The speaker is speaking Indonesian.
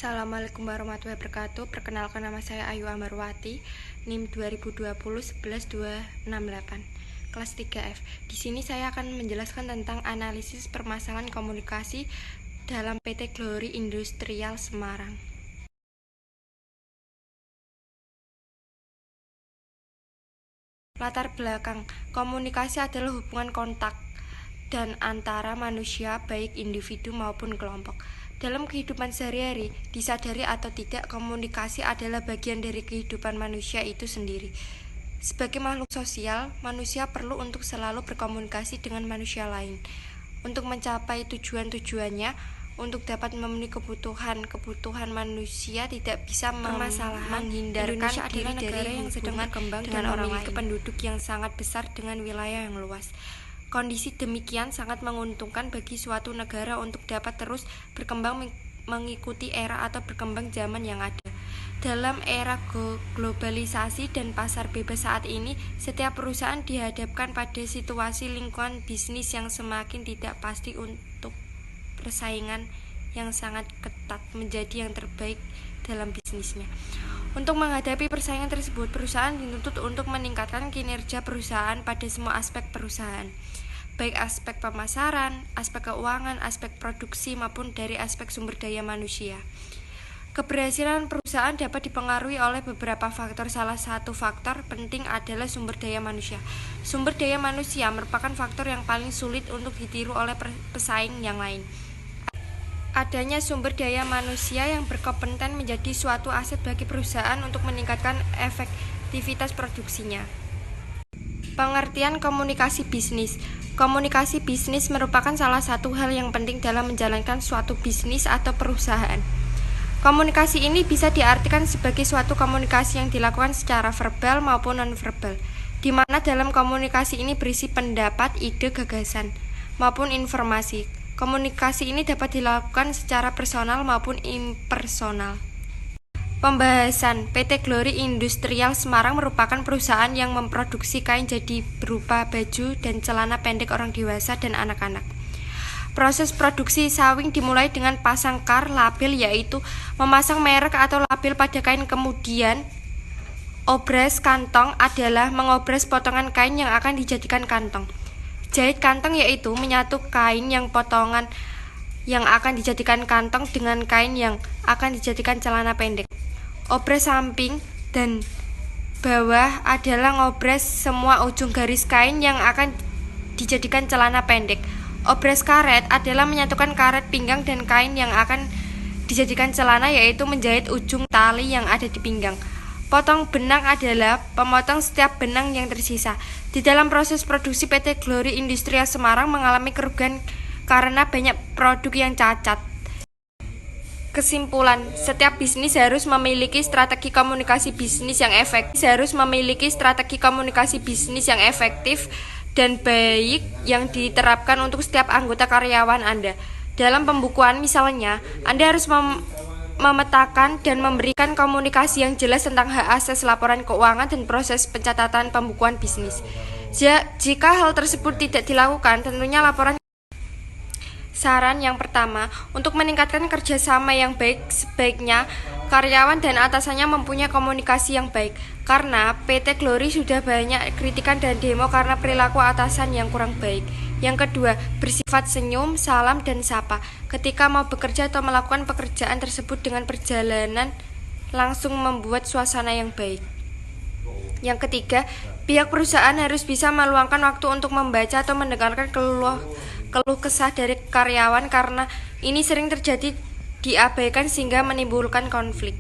Assalamualaikum warahmatullahi wabarakatuh. Perkenalkan, nama saya Ayu Amarwati, NIM 2020-11268, kelas 3F. Di sini saya akan menjelaskan tentang analisis permasalahan komunikasi dalam PT Glory Industrial Semarang. Latar belakang komunikasi adalah hubungan kontak dan antara manusia, baik individu maupun kelompok. Dalam kehidupan sehari-hari, disadari atau tidak, komunikasi adalah bagian dari kehidupan manusia itu sendiri. Sebagai makhluk sosial, manusia perlu untuk selalu berkomunikasi dengan manusia lain. Untuk mencapai tujuan-tujuannya, untuk dapat memenuhi kebutuhan manusia, tidak bisa menghindarkan diri dari yang sedang berkembang dengan memiliki penduduk yang sangat besar dengan wilayah yang luas. Kondisi demikian sangat menguntungkan bagi suatu negara untuk dapat terus berkembang mengikuti era atau berkembang zaman yang ada. Dalam era globalisasi dan pasar bebas saat ini, setiap perusahaan dihadapkan pada situasi lingkungan bisnis yang semakin tidak pasti untuk persaingan yang sangat ketat menjadi yang terbaik dalam bisnisnya. Untuk menghadapi persaingan tersebut, perusahaan dituntut untuk meningkatkan kinerja perusahaan pada semua aspek perusahaan, baik aspek pemasaran, aspek keuangan, aspek produksi, maupun dari aspek sumber daya manusia. Keberhasilan perusahaan dapat dipengaruhi oleh beberapa faktor. Salah satu faktor penting adalah sumber daya manusia. Sumber daya manusia merupakan faktor yang paling sulit untuk ditiru oleh pesaing yang lain. Adanya sumber daya manusia yang berkompeten menjadi suatu aset bagi perusahaan untuk meningkatkan efektivitas produksinya. Pengertian komunikasi bisnis. Komunikasi bisnis merupakan salah satu hal yang penting dalam menjalankan suatu bisnis atau perusahaan. Komunikasi ini bisa diartikan sebagai suatu komunikasi yang dilakukan secara verbal maupun non-verbal, di mana dalam komunikasi ini berisi pendapat, ide, gagasan, maupun informasi. Komunikasi ini dapat dilakukan secara personal maupun impersonal. Pembahasan. PT Glory Industrial Semarang merupakan perusahaan yang memproduksi kain jadi berupa baju dan celana pendek orang dewasa dan anak-anak. Proses produksi sawing dimulai dengan pasang label, yaitu memasang merek atau label pada kain. Kemudian obras kantong adalah mengobras potongan kain yang akan dijadikan kantong. Jahit kantong yaitu menyatu kain yang potongan yang akan dijadikan kantong dengan kain yang akan dijadikan celana pendek. Obras samping dan bawah adalah ngobras semua ujung garis kain yang akan dijadikan celana pendek. Obras karet adalah menyatukan karet pinggang dan kain yang akan dijadikan celana, yaitu menjahit ujung tali yang ada di pinggang. Potong benang adalah pemotong setiap benang yang tersisa. Di dalam proses produksi, PT Glory Industrial Semarang mengalami kerugian karena banyak produk yang cacat. Kesimpulan, setiap bisnis harus memiliki strategi komunikasi bisnis yang efektif dan baik yang diterapkan untuk setiap anggota karyawan Anda. Dalam pembukuan misalnya, Anda harus memetakan dan memberikan komunikasi yang jelas tentang hak asas laporan keuangan dan proses pencatatan pembukuan bisnis. Jika hal tersebut tidak dilakukan, tentunya laporan. Saran yang pertama, untuk meningkatkan kerjasama yang baik, sebaiknya karyawan dan atasannya mempunyai komunikasi yang baik. Karena PT Glory sudah banyak kritikan dan demo karena perilaku atasan yang kurang baik. Yang kedua, bersifat senyum, salam, dan sapa ketika mau bekerja atau melakukan pekerjaan tersebut dengan perjalanan langsung membuat suasana yang baik. Yang ketiga, pihak perusahaan harus bisa meluangkan waktu untuk membaca atau mendengarkan keluh kesah dari karyawan, karena ini sering terjadi diabaikan sehingga menimbulkan konflik.